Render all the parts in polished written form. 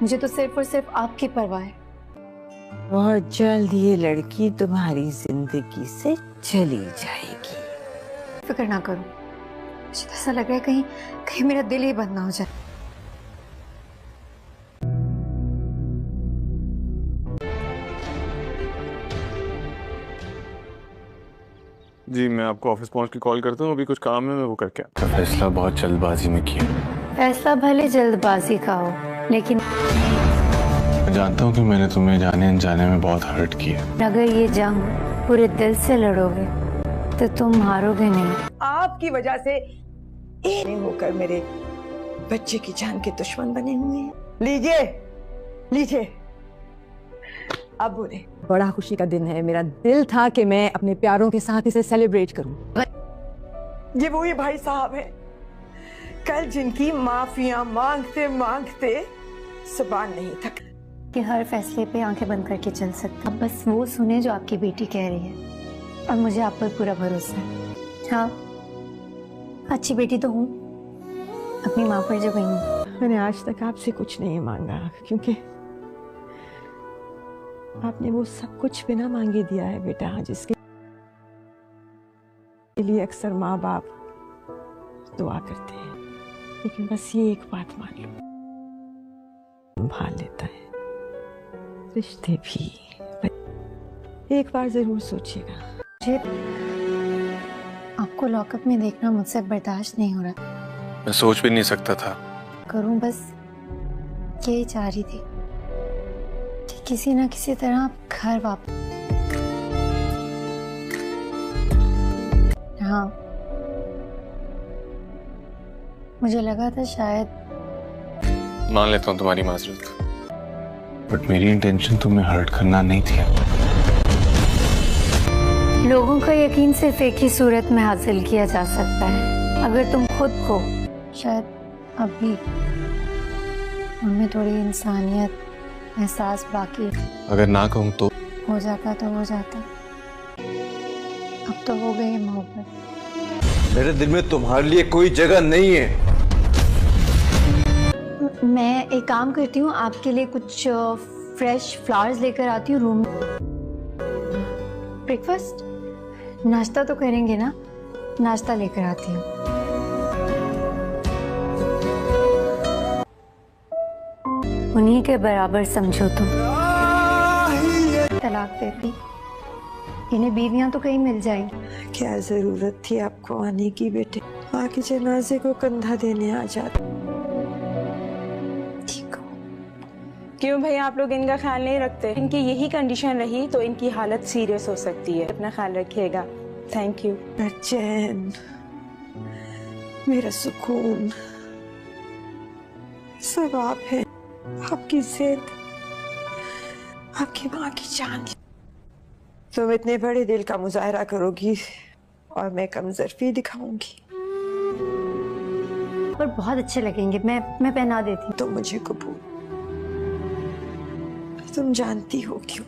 मुझे तो सिर्फ और सिर्फ आपकी परवाह है। बहुत जल्द ये लड़की तुम्हारी जिंदगी से चली जाएगी। फिक्र ना करो, मुझे तो ऐसा लग रहा है कहीं कहीं मेरा दिल ही बंद ना हो जाए। जी मैं आपको ऑफिस पहुंच के कॉल करता हूँ, अभी कुछ काम है, मैं वो करके आता हूँ। फैसला बहुत जल्दबाजी में किया। फैसला भले जल्दबाजी का हो, लेकिन मैं जानता हूँ कि मैंने तुम्हें जाने अनजाने में बहुत हर्ट किया। अगर ये जंग पूरे दिल से लड़ोगे तो तुम हारोगे नहीं। आपकी वजह से ये होकर मेरे बच्चे की जान के दुश्मन बने हुए हैं। लीजिए लीजिए, अब बोले। बड़ा खुशी का दिन है, मेरा दिल था कि मैं अपने प्यारों के साथ इसे सेलिब्रेट करूं। ये वही भाई साहब हैं कल जिनकी माफिया मांगते मांगते जुबान नहीं थक कि हर फैसले पे आंखें बंद करके चल सकते। अब बस वो सुने जो आपकी बेटी कह रही है, और मुझे आप पर पूरा भरोसा है। हाँ, अच्छी बेटी तो हूँ, अपनी माँ पर जो गई हूँ। मैंने आज तक आपसे कुछ नहीं मांगा, क्योंकि आपने वो सब कुछ बिना मांगे दिया है बेटा, जिसके लिए अक्सर माँ बाप दुआ करते हैं। लेकिन बस ये एक बात मान लो, संभाल लेता है, रिश्ते भी। एक बार जरूर सोचिएगा। मुझे आपको लॉकअप में देखना मुझसे बर्दाश्त नहीं हो रहा। मैं सोच भी नहीं सकता था। करूं, बस यही चाह रही थी कि किसी ना किसी तरह आप घर वापस। हाँ, मुझे लगा था शायद। मान लेता हूँ तुम्हारी माजरत, बट मेरी इंटेंशन तुम्हें हर्ट करना नहीं थी। लोगों का यकीन सिर्फ एक ही सूरत में हासिल किया जा सकता है, अगर तुम खुद को। शायद अभी उनमें थोड़ी इंसानियत, एहसास बाकी। अगर ना कहूँ तो हो जाता तो हो जाता, अब तो हो गई मोहब्बत। मेरे दिल में तुम्हारे लिए कोई जगह नहीं है। मैं एक काम करती हूँ, आपके लिए कुछ फ्रेश फ्लावर्स लेकर आती हूँ रूम। ब्रेकफास्ट, नाश्ता तो करेंगे ना? नाश्ता लेकर आती हूँ। उन्हीं के बराबर समझो तुम। तलाक देती, इन्हें बीवियां तो कहीं मिल जाएंगी। क्या जरूरत थी आपको आने की बेटे? माँ के जनाजे को कंधा देने आ जाते। ठीक हो? क्यों भैया, आप लोग इनका ख्याल नहीं रखते? इनकी यही कंडीशन रही तो इनकी हालत सीरियस हो सकती है। अपना ख्याल रखिएगा। Thank you. मेरा चैन, मेरा सुकून सब आप है। आपकी जिद, आपकी माँ की जान। तुम इतने बड़े दिल का मुजाहरा करोगी और मैं कमजोरी दिखाऊंगी। पर बहुत अच्छे लगेंगे, मैं पहना देती हूँ। तो मुझे कबूल, तुम जानती हो क्यों।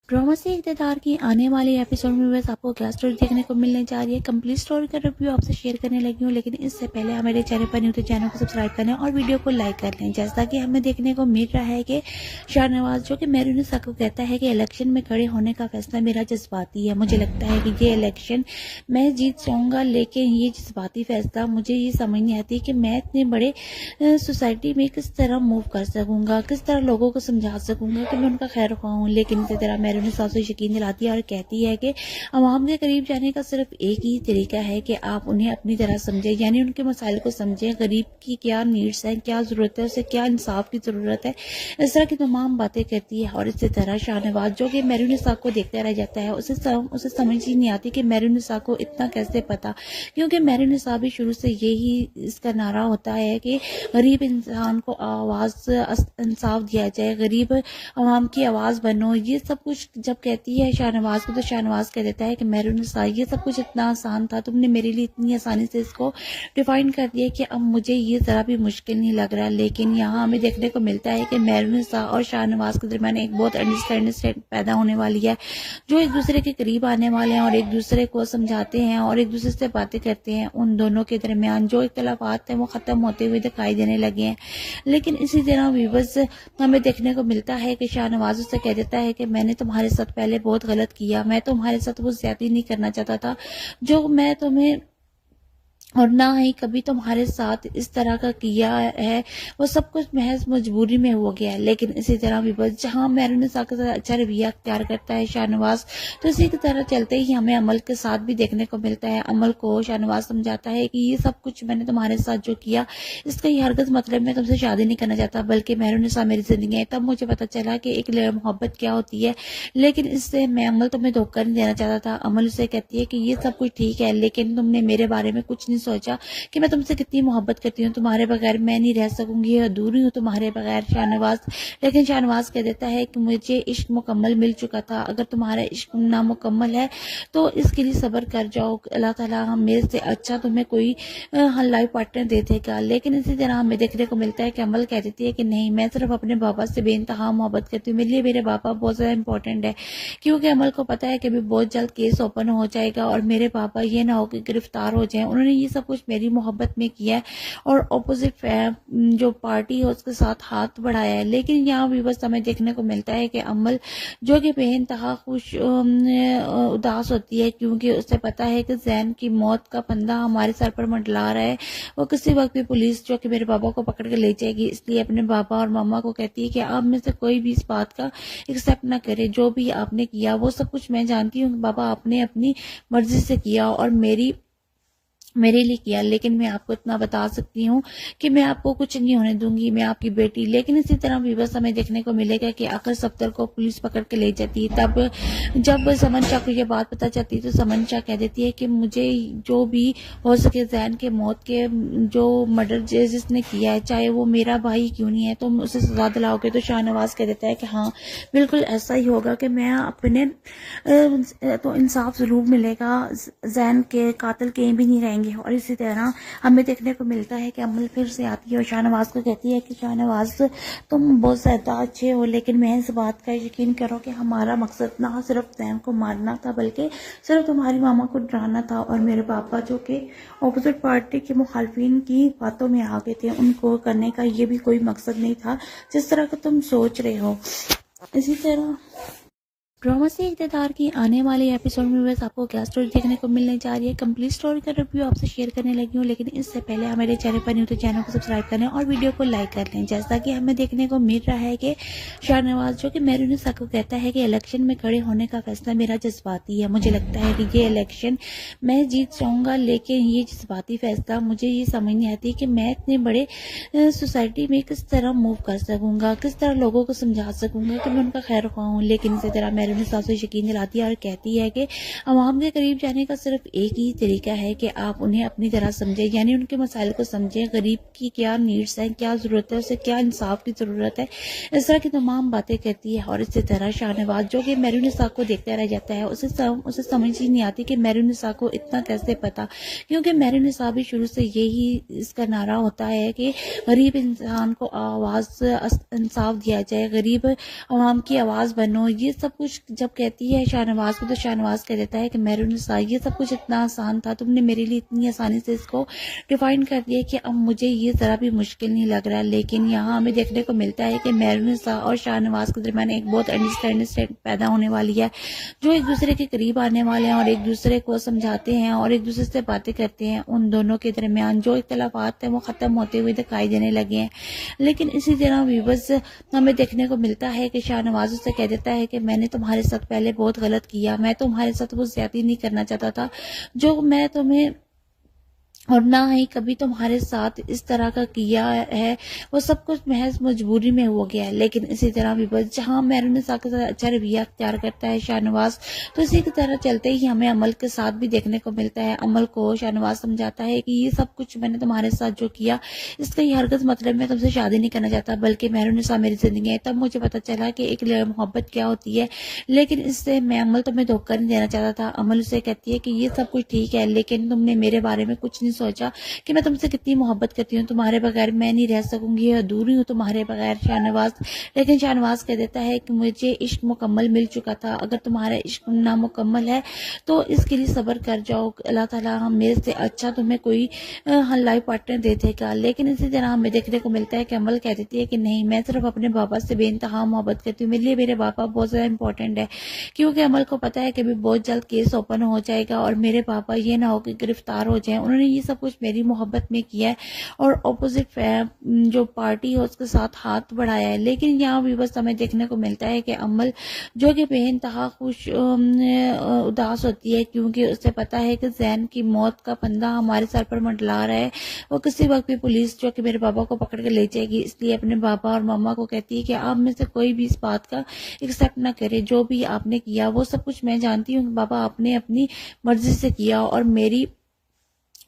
ड्रामा से इक़्तिदार की आने वाले एपिसोड में बस आपको क्या स्टोरी देखने को मिलने जा रही है, कंप्लीट स्टोरी का रिव्यू आपसे शेयर करने लगी हूँ। लेकिन इससे पहले आप मेरे चैनल पर न्यू तो चैनल को सब्सक्राइब करने और वीडियो को लाइक कर लें। जैसा कि हमें देखने को मिल रहा है कि शाहनवाज जो कि मेहरुनिसा को कहता है कि इलेक्शन में खड़े होने का फैसला मेरा जज्बाती है। मुझे लगता है कि ये इलेक्शन मैं जीत जाऊंगा, लेकिन ये जज्बाती फैसला मुझे ये समझ नहीं आती कि मैं इतने बड़े सोसाइटी में किस तरह मूव कर सकूंगा, किस तरह लोगों को समझा सकूंगा कि मैं उनका खैर ख्वाह हूँ। लेकिन इसी तरह मेहरुनिसा से यकीन दिलाती है और कहती है कि अवाम के करीब जाने का सिर्फ एक ही तरीका है कि आप उन्हें अपनी तरह समझें, यानी उनके मसाइल को समझें, गरीब की क्या नीड्स हैं, क्या जरूरत है, उसे क्या इंसाफ की जरूरत है। इस तरह की तमाम बातें करती है। और इसी तरह शाहनवाज जो कि मेहरुनिसा को देखता रह जाता है, उसे समझ ही नहीं आती कि मेहरुनिसा को इतना कैसे पता, क्योंकि मेहरुनिसा भी शुरू से यही इसका नारा होता है कि गरीब इंसान को आवाज इंसाफ दिया जाए, गरीब अवाम की आवाज बनो। ये सब कुछ जब कहती है शाहनवाज को, तो शाहनवाज कह देता है कि मेहरुन्निसा ये सब कुछ इतना आसान था, तुमने मेरे लिए इतनी आसानी से इसको डिफाइन कर दिया कि अब मुझे ये ज़रा भी मुश्किल नहीं लग रहा। लेकिन यहाँ हमें देखने को मिलता है कि मेहरुन्निसा और शाहनवाज के दरमियान एक बहुत अंडरस्टैंडिंग पैदा होने वाली है, जो एक दूसरे के करीब आने वाले हैं और एक दूसरे को समझाते हैं और एक दूसरे से बातें करते हैं। उन दोनों के दरमियान जो इख्तलाफात हैं वो ख़त्म होते हुए दिखाई देने लगे हैं। लेकिन इसी तरह व्यूअर्स हमें देखने को मिलता है कि शाहनवाज उससे कह देता है कि मैंने तुम्हारे साथ पहले बहुत गलत किया, मैं तुम्हारे साथ वो ज्यादती नहीं करना चाहता था जो मैं तुम्हें, और ना ही कभी तुम्हारे साथ इस तरह का किया है, वो सब कुछ महज मजबूरी में हो गया है। लेकिन इसी तरह भी बस जहाँ मेहरुन्निसा के साथ अच्छा रवैया अख्तियार करता है शाहनवाज, तो इसी की तरह चलते ही हमें अमल के साथ भी देखने को मिलता है। अमल को शाहनवाज समझाता है कि ये सब कुछ मैंने तुम्हारे साथ जो किया, इसका ये हरगज मतलब मैं तुमसे शादी नहीं करना चाहता, बल्कि मेहरुन्निसा मेरी जिंदगी है। तब मुझे पता चला कि एक मोहब्बत क्या होती है, लेकिन इससे मैं अमल तुम्हें धोखा नहीं देना चाहता था। अमल उसे कहती है कि ये सब कुछ ठीक है, लेकिन तुमने मेरे बारे में कुछ नहीं सोचा कि मैं तुमसे कितनी मोहब्बत करती हूँ, तुम्हारे बगैर मैं नहीं रह सकूंगी, अधूरी हूँ तुम्हारे बगैर शाहनवाज। लेकिन शाहनवाज कह देता है कि मुझे इश्क मुकम्मल मिल चुका था, अगर तुम्हारा इश्क नामुकम्मल है तो इसके लिए सब्र कर जाओ, अल्लाह ताला हम मेरे से अच्छा तुम्हें कोई लाइफ पार्टनर दे देगा। लेकिन इसी तरह हमें देखने को मिलता है कि अमल कह देती है कि नहीं, मैं सिर्फ अपने बाबा से बेइंतहा मोहब्बत करती हूँ, मेरे लिए मेरे बाबा बहुत ज़्यादा इंपॉर्टेंट है। क्योंकि अमल को पता है कि अभी बहुत जल्द केस ओपन हो जाएगा और मेरे पापा ये ना हो कि गिरफ्तार हो जाएं। उन्होंने ये सब कुछ मेरी मोहब्बत में किया है और ऑपोजिट जो पार्टी है उसके साथ हाथ बढ़ाया है। लेकिन यहाँ भी बस हमें देखने को मिलता है कि अमल जो कि बेइंतहा खुश उदास होती है, क्योंकि उसे पता है कि जैन की मौत का फंदा हमारे सर पर मंडला रहा है, वो किसी वक्त भी पुलिस जो कि मेरे बाबा को पकड़ के ले जाएगी। इसलिए अपने बाबा और मामा को कहती है कि आप में से कोई भी इस बात का एक्सेप्ट ना करे, जो भी आपने किया वो सब कुछ मैं जानती हूँ बाबा, आपने अपनी मर्जी से किया और मेरे लिए किया। लेकिन मैं आपको इतना बता सकती हूँ कि मैं आपको कुछ नहीं होने दूंगी, मैं आपकी बेटी। लेकिन इसी तरह भी बस हमें देखने को मिलेगा कि आखिर सफ्तर को पुलिस पकड़ के ले जाती है। तब जब समन शाह को ये बात पता चलती है तो समन शाह कह देती है कि मुझे जो भी हो सके जैन के मौत के जो मर्डर जिसने किया है, चाहे वो मेरा भाई क्यों नहीं है, तुम उसे सजा दिलाओगे। तो शाहनवाज कह देता है कि हाँ बिल्कुल ऐसा ही होगा कि मैं अपने तो इंसाफ जरूर मिलेगा, जैन के कातिल कहीं भी नहीं रहेंगे। और इसी तरह हमें देखने को मिलता है कि अमल फिर से आती है और शाहनवाज को कहती है कि शाहनवाज तुम बहुत ज़्यादा अच्छे हो, लेकिन मैं इस बात का यकीन करो कि हमारा मकसद ना सिर्फ जैन को मारना था, बल्कि सिर्फ तुम्हारी मामा को डराना था। और मेरे पापा जो कि ऑपोजिट पार्टी के मुखालफिन की बातों में आ गए थे, उनको करने का ये भी कोई मकसद नहीं था जिस तरह का तुम सोच रहे हो। इसी तरह ड्रामा से इक़्तिदार की आने वाले एपिसोड में बस आपको क्या स्टोरी देखने को मिलने जा रही है, कंप्लीट स्टोरी का रिव्यू आपसे शेयर करने लगी हूँ। लेकिन इससे पहले आप मेरे चैनल पर न्यू तो चैनल को सब्सक्राइब करें और वीडियो को लाइक कर लें। जैसा कि हमें देखने को मिल रहा है कि शाहनवाज जो कि मेहरुन्निसा को कहता है कि इलेक्शन में खड़े होने का फैसला मेरा जज्बाती है, मुझे लगता है कि ये इलेक्शन मैं जीत जाऊँगा। लेकिन ये जज्बाती फैसला मुझे ये समझ नहीं आती कि मैं इतने बड़े सोसाइटी में किस तरह मूव कर सकूँगा, किस तरह लोगों को समझा सकूँगा कि मैं उनका खैर ख्वाह हूँ। लेकिन इसी तरह मेहरुन्निसा से यकीन दिलाती है और कहती है कि अवाम के करीब जाने का सिर्फ एक ही तरीका है कि आप उन्हें अपनी तरह समझें, यानी उनके मसाइल को समझें, गरीब की क्या नीड्स हैं, क्या ज़रूरत है, उसे क्या इंसाफ की ज़रूरत है, इस तरह की तमाम बातें कहती है। और इसी तरह शाहनवाज जो कि मेहरुन्निसा को देखता रह जाता है, उसे समझ ही नहीं आती कि मेहरुन्निसा को इतना कैसे पता, क्योंकि मेहरुन्निसा भी शुरू से यही इसका नारा होता है कि गरीब इंसान को आवाज़ इंसाफ दिया जाए, गरीब अवाम की आवाज़ बनो। ये सब कुछ जब कहती है शाहनवाज को, तो शाहनवाज कह देता है कि मेहरुन्निसा ये सब कुछ इतना आसान था, तुमने मेरे लिए इतनी आसानी से इसको डिफाइन कर दिया कि अब मुझे ये ज़रा भी मुश्किल नहीं लग रहा। लेकिन यहाँ हमें देखने को मिलता है कि मेहरुन्निसा और शाहनवाज के दरमियान एक बहुत अंडरस्टैंडिंग पैदा होने वाली है, जो एक दूसरे के करीब आने वाले हैं और एक दूसरे को समझाते हैं और एक दूसरे से बातें करते हैं। उन दोनों के दरमियान जो इख्तलाफात हैं वो ख़त्म होते हुए दिखाई देने लगे हैं। लेकिन इसी तरह व्यूअर्स हमें देखने को मिलता है कि शाहनवाज उससे कह देता है कि मैंने तुम्हारे साथ पहले बहुत गलत किया, मैं तुम्हारे साथ वो ज्यादती नहीं करना चाहता था जो मैं तुम्हें और ना ही कभी तुम्हारे साथ इस तरह का किया है। वो सब कुछ महज मजबूरी में हो गया है। लेकिन इसी तरह भी बस जहाँ मेहरुनिसा के साथ अच्छा रवैया अख्तियार करता है शाहनवाज, तो इसी की तरह चलते ही हमें अमल के साथ भी देखने को मिलता है। अमल को शाहनवाज समझाता है कि ये सब कुछ मैंने तुम्हारे साथ जो किया, इसका ये हरकत मतलब मैं तुमसे शादी नहीं करना चाहता, बल्कि मेहरुनिसा मेरी जिंदगी है। तब मुझे पता चला कि एक मोहब्बत क्या होती है, लेकिन इससे मैं अमल तुम्हें धोखा नहीं देना चाहता था। अमल उसे कहती है कि ये सब कुछ ठीक है, लेकिन तुमने मेरे बारे में कुछ नहीं सोचा कि मैं तुमसे कितनी मोहब्बत करती हूँ, तुम्हारे बगैर मैं नहीं रह सकूंगी, अधूरी हूँ तुम्हारे बगैर शाहनवाज। लेकिन शाहनवाज कह देता है कि मुझे इश्क मुकम्मल मिल चुका था, अगर तुम्हारा इश्क नामुकम्मल है तो इसके लिए सब्र कर जाओ, अल्लाह ताला हम मेरे से अच्छा तुम्हें कोई लाइफ पार्टनर दे देगा। लेकिन इसी तरह हमें देखने को मिलता है कि अमल कह देती है कि नहीं, मैं सिर्फ अपने पापा से बेइंतहा मोहब्बत करती हूँ, मेरे लिए मेरे पापा बहुत ज़्यादा इंपॉर्टेंट है। क्योंकि अमल को पता है कि अभी बहुत जल्द केस ओपन हो जाएगा और मेरे पापा ये ना हो कि गिरफ्तार हो जाएं। उन्होंने ये सब कुछ मेरी मोहब्बत में किया है और अपोजिट जो पार्टी है उसके साथ हाथ बढ़ाया है। लेकिन यहाँ भी बस हमें देखने को मिलता है कि अमल जो कि बेइंतहा खुश उदास होती है, क्योंकि उसे पता है कि जैन की मौत का फंदा हमारे सर पर मंडला रहा है। वो किसी वक्त भी पुलिस जो कि मेरे पापा को पकड़ के ले जाएगी, इसलिए अपने पापा और मामा को कहती है कि आप में से कोई भी इस बात का एक्सेप्ट ना करे, जो भी आपने किया वो सब कुछ मैं जानती हूँ पापा, आपने अपनी मर्जी से किया और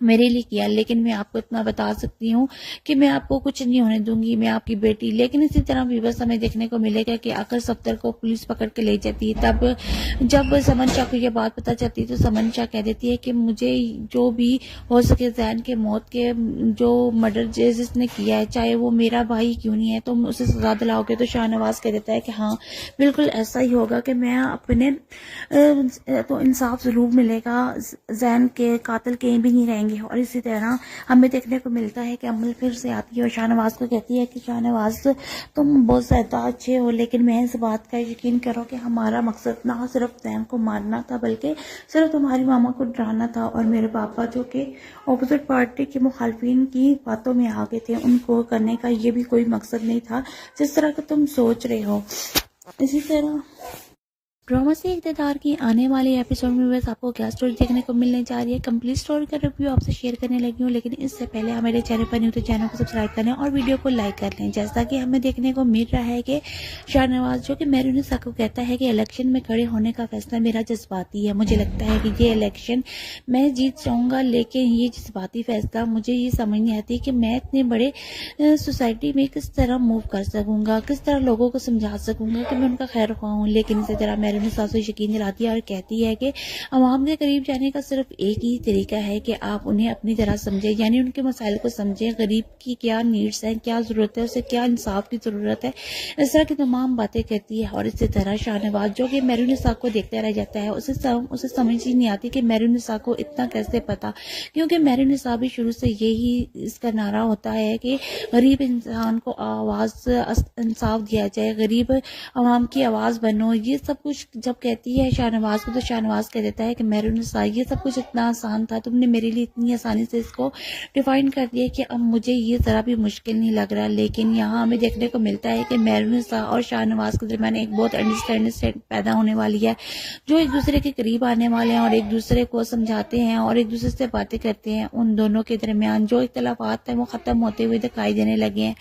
मेरे लिए किया। लेकिन मैं आपको इतना बता सकती हूँ कि मैं आपको कुछ नहीं होने दूंगी, मैं आपकी बेटी। लेकिन इसी तरह भी बस हमें देखने को मिलेगा कि आखिर सफ्तर को पुलिस पकड़ के ले जाती है। तब जब समन शाह को ये बात पता चलती है तो समन शाह कह देती है कि मुझे जो भी हो सके जैन के मौत के जो मर्डर जिसने किया है, चाहे वो मेरा भाई क्यों नहीं है, तुम उसे सजा दिलाओगे। तो शाहनवाज कह देता है कि हाँ बिल्कुल ऐसा ही होगा कि मैं अपने तो इंसाफ जरूर मिलेगा, जैन के कातिल कहीं भी नहीं रहेंगे। और इसी तरह हमें देखने को मिलता है कि अमल फिर से आती है और शाहनवाज को कहती है कि शाहनवाज तुम बहुत ज़्यादा अच्छे हो, लेकिन मैं इस बात का यकीन करो कि हमारा मकसद ना सिर्फ जैन को मारना था, बल्कि सिर्फ तुम्हारी मामा को डराना था। और मेरे पापा जो कि अपोजिट पार्टी के मुखालफिन की बातों में आ गए थे, उनको करने का ये भी कोई मकसद नहीं था जिस तरह का तुम सोच रहे हो। इसी तरह ड्रामा से इक़्तिदार की आने वाले एपिसोड में बस आपको क्या स्टोरी देखने को मिलने जा रही है, कंप्लीट स्टोरी का रिव्यू आपसे शेयर करने लगी हूँ। लेकिन इससे पहले आप मेरे चैनल पर न्यू तो चैनल को सब्सक्राइब करें और वीडियो को लाइक कर लें। जैसा कि हमें देखने को मिल रहा है कि शाहनवाज जो कि मेहरुनिसा को कहता है कि इलेक्शन में खड़े होने का फैसला मेरा जज्बाती है, मुझे लगता है कि ये इलेक्शन मैं जीत जाऊँगा। लेकिन ये जज्बाती फैसला मुझे ये समझ नहीं आती कि मैं इतने बड़े सोसाइटी में किस तरह मूव कर सकूँगा, किस तरह लोगों को समझा सकूँगा कि मैं उनका खैर ख्वाह हूँ। लेकिन इसी तरह मेहरुनिसा से यकीन दिलाती है और कहती है कि अवाम के करीब जाने का सिर्फ एक ही तरीका है कि आप उन्हें अपनी तरह समझें, यानी उनके मसाइल को समझें, गरीब की क्या नीड्स हैं, क्या ज़रूरत है, उसे क्या इंसाफ की ज़रूरत है। इस तरह की तमाम बातें कहती है। और इसी तरह शाहनवाज जो कि मेहरुनिसा को देखता रह जाता है, उसे समझ ही नहीं आती कि मेहरुनिसा को इतना कैसे पता, क्योंकि मेहरुनिसा भी शुरू से यही इसका नारा होता है कि गरीब इंसान को आवाज़ इंसाफ दिया जाए, गरीब अवाम की आवाज़ बनो। ये सब कुछ जब कहती है शाहनवाज को, तो शाहनवाज कह देता है कि मेहरुनिसा ये सब कुछ इतना आसान था, तुमने मेरे लिए इतनी आसानी से इसको डिफाइन कर दिया कि अब मुझे ये ज़रा भी मुश्किल नहीं लग रहा। लेकिन यहाँ हमें देखने को मिलता है कि मेहरुनिसा और शाहनवाज के दरमियान एक बहुत अंडरस्टैंडिंग पैदा होने वाली है, जो एक दूसरे के करीब आने वाले हैं और एक दूसरे को समझाते हैं और एक दूसरे से बातें करते हैं। उन दोनों के दरमियान जो इख्तलाफात हैं वो ख़त्म होते हुए दिखाई देने लगे हैं।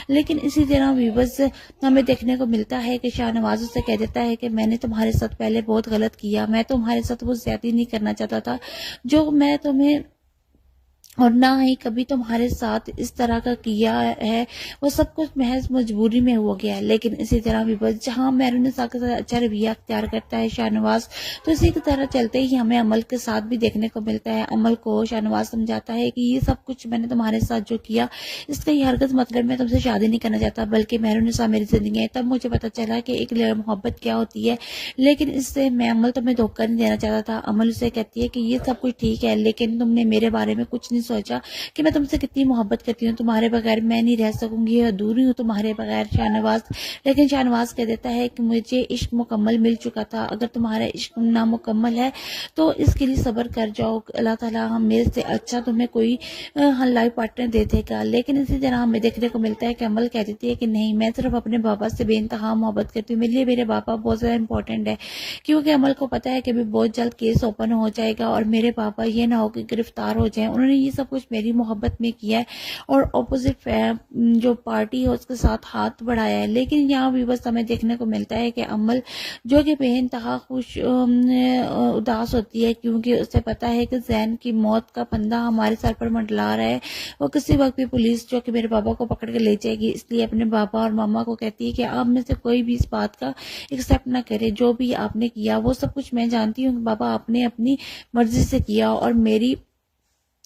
लेकिन इसी तरह भी बस हमें देखने को मिलता है कि शाहनवाज उससे कह देता है कि मैंने तुम्हारे साथ पहले बहुत गलत किया, मैं तुम्हारे साथ वो ज्यादती नहीं करना चाहता था जो मैं तुम्हें, और ना ही कभी तुम्हारे साथ इस तरह का किया है। वो सब कुछ महज मजबूरी में हो गया है। लेकिन इसी तरह भी बस जहाँ मेहरुनिसा के साथ अच्छा रवैया अख्तियार करता है शाहनवाज, तो इसी की तरह चलते ही हमें अमल के साथ भी देखने को मिलता है। अमल को शाहनवाज समझाता है कि ये सब कुछ मैंने तुम्हारे साथ जो किया, इसका ये हरकत मतलब मैं तुमसे शादी नहीं करना चाहता, बल्कि मेहरुनिसा मेरी जिंदगी है। तब मुझे पता चला कि एक मोहब्बत क्या होती है, लेकिन इससे मैं अमल तुम्हें धोखा नहीं देना चाहता था। अमल उसे कहती है कि ये सब कुछ ठीक है, लेकिन तुमने मेरे बारे में कुछ नहीं सोचा कि मैं तुमसे कितनी मोहब्बत करती हूँ, तुम्हारे बगैर मैं नहीं रह सकूंगी, अधूरी हूँ तुम्हारे बगैर शाहनवाज। लेकिन शाहनवाज कह देता है कि मुझे इश्क मुकम्मल मिल चुका था, अगर तुम्हारा इश्क नामुकम्मल है तो इसके लिए सब्र कर जाओ, अल्लाह ताला हम मेरे से अच्छा तुम्हें कोई लाइफ पार्टनर दे देगा। लेकिन इसी तरह हमें देखने को मिलता है कि अमल कह देती है कि नहीं, मैं सिर्फ अपने पापा से बेइंतहा मोहब्बत करती हूँ, मेरे लिए मेरे पापा बहुत ज़्यादा इंपॉर्टेंट है। क्योंकि अमल को पता है कि अभी बहुत जल्द केस ओपन हो जाएगा और मेरे पापा ये ना हो कि गिरफ्तार हो जाएं। उन्होंने ये सब कुछ मेरी मोहब्बत में किया है और अपोजिट जो पार्टी है उसके साथ हाथ बढ़ाया है। लेकिन यहाँ भी बस हमें देखने को मिलता है कि अमल जो कि बेइंतहा खुश उदास होती है, क्योंकि उसे पता है कि जैन की मौत का फंदा हमारे सर पर मंडला रहा है। वो किसी वक्त भी पुलिस जो कि मेरे पापा को पकड़ के ले जाएगी, इसलिए अपने पापा और मामा को कहती है कि आप में से कोई भी इस बात का एक्सेप्ट ना करे। जो भी आपने किया वो सब कुछ मैं जानती हूँ कि पापा आपने अपनी मर्जी से किया और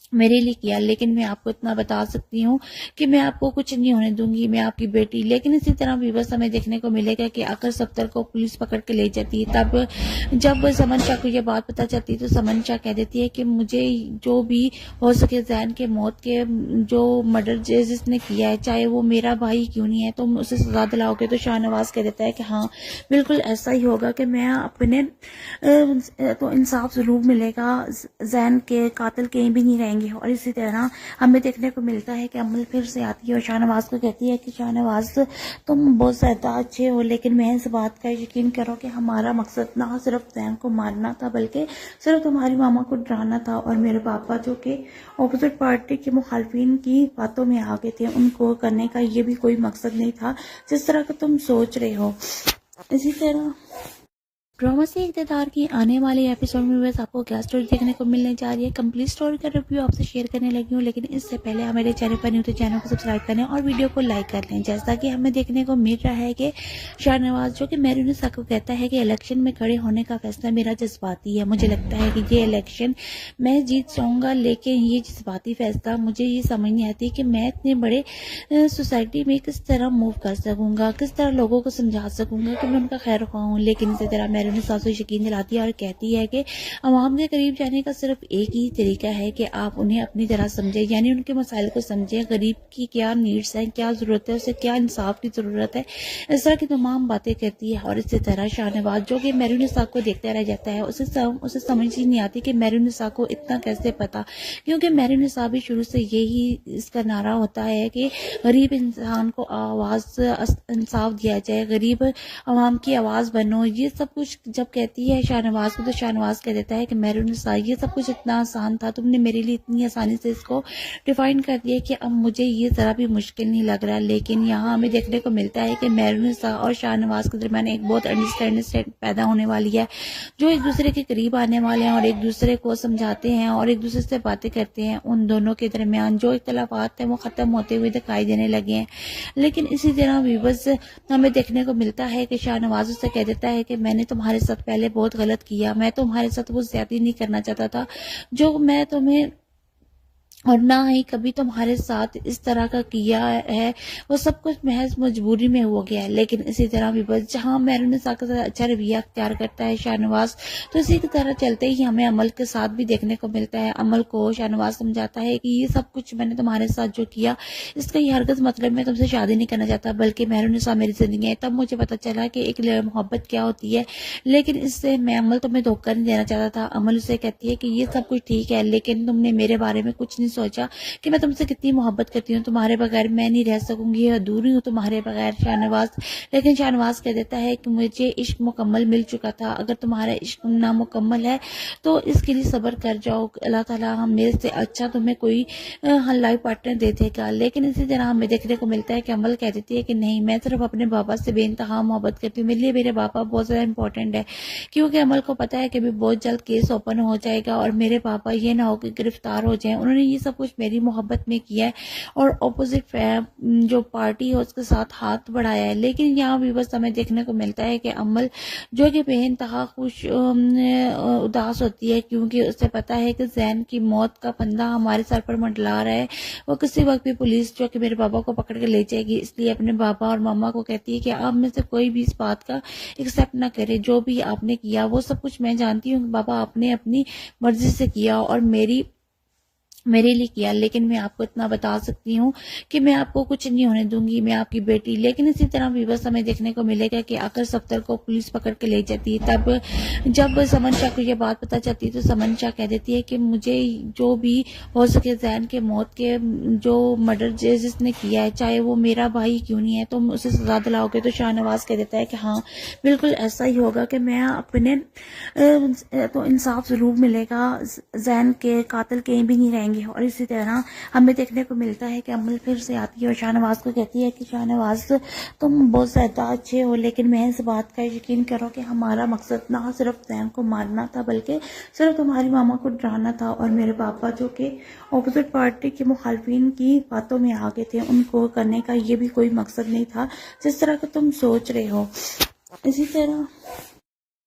मेरे लिए किया, लेकिन मैं आपको इतना बता सकती हूँ कि मैं आपको कुछ नहीं होने दूंगी, मैं आपकी बेटी। लेकिन इसी तरह भी बस हमें देखने को मिलेगा कि आखिर सफ्तर को पुलिस पकड़ के ले जाती है। तब जब समन शाह को ये बात पता चलती है तो समन शाह कह देती है कि मुझे जो भी हो सके जैन के मौत के जो मर्डर जिसने किया है, चाहे वो मेरा भाई क्यों नहीं है, तुम उसे सजा दिलाओगे। तो शाहनवाज कह देता है कि हाँ बिल्कुल ऐसा ही होगा कि मैं अपने तो इंसाफ जरूर मिलेगा, जैन के कातिल कहीं भी नहीं रहेंगे। और इसी तरह हमें देखने को मिलता है कि अमल फिर से आती है और शाहनवाज को कहती है कि शाहनवाज तुम बहुत ज्यादा अच्छे हो, लेकिन मैं इस बात का यकीन करो कि हमारा मकसद ना सिर्फ जैन को मारना था बल्कि सिर्फ तुम्हारी मामा को डराना था। और मेरे पापा जो कि ऑपोजिट पार्टी के मुखालफिन की बातों में आ गए थे, उनको करने का ये भी कोई मकसद नहीं था जिस तरह का तुम सोच रहे हो। इसी तरह ड्रामा से इक़्तिदार की आने वाले एपिसोड में बस आपको क्या स्टोरी देखने को मिलने जा रही है, कंप्लीट स्टोरी का रिव्यू आपसे शेयर करने लगी हूँ। लेकिन इससे पहले आप मेरे चैनल पर न्यू तो चैनल को सब्सक्राइब करें और वीडियो को लाइक कर लें। जैसा कि हमें देखने को मिल रहा है कि शाहनवाज जो कि मेहरुनिसा को कहता है कि इलेक्शन में खड़े होने का फैसला मेरा जज्बाती है, मुझे लगता है कि ये इलेक्शन मैं जीत जाऊंगा। लेकिन ये जज्बाती फैसला मुझे ये समझ नहीं आती कि मैं इतने बड़े सोसाइटी में किस तरह मूव कर सकूंगा, किस तरह लोगों को समझा सकूंगा कि मैं उनका खैर ख्वाह हूँ। लेकिन इसी तरह मेहरुनिसा को यकीन दिलाती है और कहती है कि अवाम के करीब जाने का सिर्फ एक ही तरीका है कि आप उन्हें अपनी तरह समझें, यानी उनके मसाइल को समझें, गरीब की क्या नीड्स हैं, क्या जरूरत है, उसे क्या इंसाफ की जरूरत है, इस तरह की तमाम बातें करती है। और इसी तरह शाहनवाज जो कि मेहरुनिसा को देखता रह जाता है, उसे समझ ही नहीं आती कि मेहरुनिसा को इतना कैसे पता, क्योंकि मेहरुनिसा भी शुरू से यही इसका नारा होता है कि गरीब इंसान को आवाज इंसाफ दिया जाए, गरीब अवाम की आवाज बनो। ये सब कुछ जब कहती है शाहनवाज को तो शाहनवाज कह देता है कि मेहरुनिसा ये सब कुछ इतना आसान था, तुमने मेरे लिए इतनी आसानी से इसको डिफाइन कर दिया कि अब मुझे ये जरा भी मुश्किल नहीं लग रहा। लेकिन यहाँ हमें देखने को मिलता है कि मेहरुनिसा और शाहनवाज के दरमियान एक बहुत अंडरस्टैंडिंग पैदा होने वाली है, जो एक दूसरे के करीब आने वाले हैं और एक दूसरे को समझाते हैं और एक दूसरे से बातें करते हैं। उन दोनों के दरमियान जो इख्तलाफात हैं वो खत्म होते हुए दिखाई देने लगे हैं। लेकिन इसी तरह भी बस हमें देखने को मिलता है कि शाहनवाज उससे कह देता है कि मैंने तुम्हारे साथ पहले बहुत गलत किया, मैं तुम्हारे साथ वो ज्यादती नहीं करना चाहता था जो मैं तुम्हें और ना ही कभी तुम्हारे साथ इस तरह का किया है, वो सब कुछ महज मजबूरी में हो गया है। लेकिन इसी तरह भी बस जहाँ मेहरुनिसा के साथ अच्छा रवैया अख्तियार करता है शाहनवाज, तो इसी की तरह चलते ही हमें अमल के साथ भी देखने को मिलता है। अमल को शाहनवाज समझाता है कि ये सब कुछ मैंने तुम्हारे साथ जो किया इसका ये हरगिज़ मतलब मैं तुमसे शादी नहीं करना चाहता, बल्कि मेहरुनिसा मेरी जिंदगी है। तब मुझे पता चला कि एक मोहब्बत क्या होती है, लेकिन इससे मैं अमल तुम्हें धोखा नहीं देना चाहता था। अमल उसे कहती है कि ये सब कुछ ठीक है, लेकिन तुमने मेरे बारे में कुछ नहीं सोचा कि मैं तुमसे कितनी मोहब्बत करती हूँ, तुम्हारे बगैर मैं नहीं रह सकूंगी, अधूरी हूँ तुम्हारे बगैर शाहनवाज। लेकिन शाहनवाज कह देता है कि मुझे इश्क मुकम्मल मिल चुका था, अगर तुम्हारा इश्क नामुकम्मल है तो इसके लिए सब्र कर जाओ, अल्लाह ताला हम मेरे से अच्छा तुम्हें कोई लाइफ पार्टनर दे देगा। लेकिन इसी तरह हमें देखने को मिलता है कि अमल कह देती है कि नहीं, मैं सिर्फ अपने पापा से बेइंतहा मोहब्बत करती हूँ, मेरे लिए मेरे पापा बहुत ज़्यादा इंपॉर्टेंट है। क्योंकि अमल को पता है कि अभी बहुत जल्द केस ओपन हो जाएगा और मेरे पापा ये ना हो कि गिरफ्तार हो जाएं, उन्होंने ये सब कुछ मेरी मोहब्बत में किया है और अपोजिट जो पार्टी है उसके साथ हाथ बढ़ाया है। लेकिन यहाँ भी बस हमें देखने को मिलता है कि अमल जो कि बेइंतहा खुश उदास होती है, क्योंकि उसे पता है कि जैन की मौत का फंदा हमारे सर पर मंडला रहा है। वो किसी वक्त भी पुलिस जो कि मेरे पापा को पकड़ के ले जाएगी, इसलिए अपने पापा और मामा को कहती है कि आप में से कोई भी इस बात का एक्सेप्ट ना करे। जो भी आपने किया वो सब कुछ मैं जानती हूँ, पापा आपने अपनी मर्जी से किया और मेरे लिए किया, लेकिन मैं आपको इतना बता सकती हूँ कि मैं आपको कुछ नहीं होने दूंगी, मैं आपकी बेटी। लेकिन इसी तरह भी बस हमें देखने को मिलेगा कि आखिर सफ्तर को पुलिस पकड़ के ले जाती है। तब जब समन शाह को ये बात पता चलती है तो समन शाह कह देती है कि मुझे जो भी हो सके जैन के मौत के जो मर्डर जिसने किया है, चाहे वो मेरा भाई क्यों नहीं है, तुम उसे सजा दिलाओगे। तो शाहनवाज कह देता है कि हाँ बिल्कुल ऐसा ही होगा कि मैं अपने तो इंसाफ जरूर मिलेगा, जैन के कातिल कहीं भी नहीं रहेंगे। जाएंगे। और इसी तरह हमें देखने को मिलता है कि अमल फिर से आती है और शाहनवाज को कहती है कि शाहनवाज तुम बहुत ज़्यादा अच्छे हो, लेकिन मैं इस बात का यकीन करो कि हमारा मकसद ना सिर्फ जैन को मारना था बल्कि सिर्फ तुम्हारी मामा को डराना था। और मेरे पापा जो कि ऑपोजिट पार्टी के मुखालफिन की बातों में आ गए थे, उनको करने का ये भी कोई मकसद नहीं था जिस तरह का तुम सोच रहे हो। इसी तरह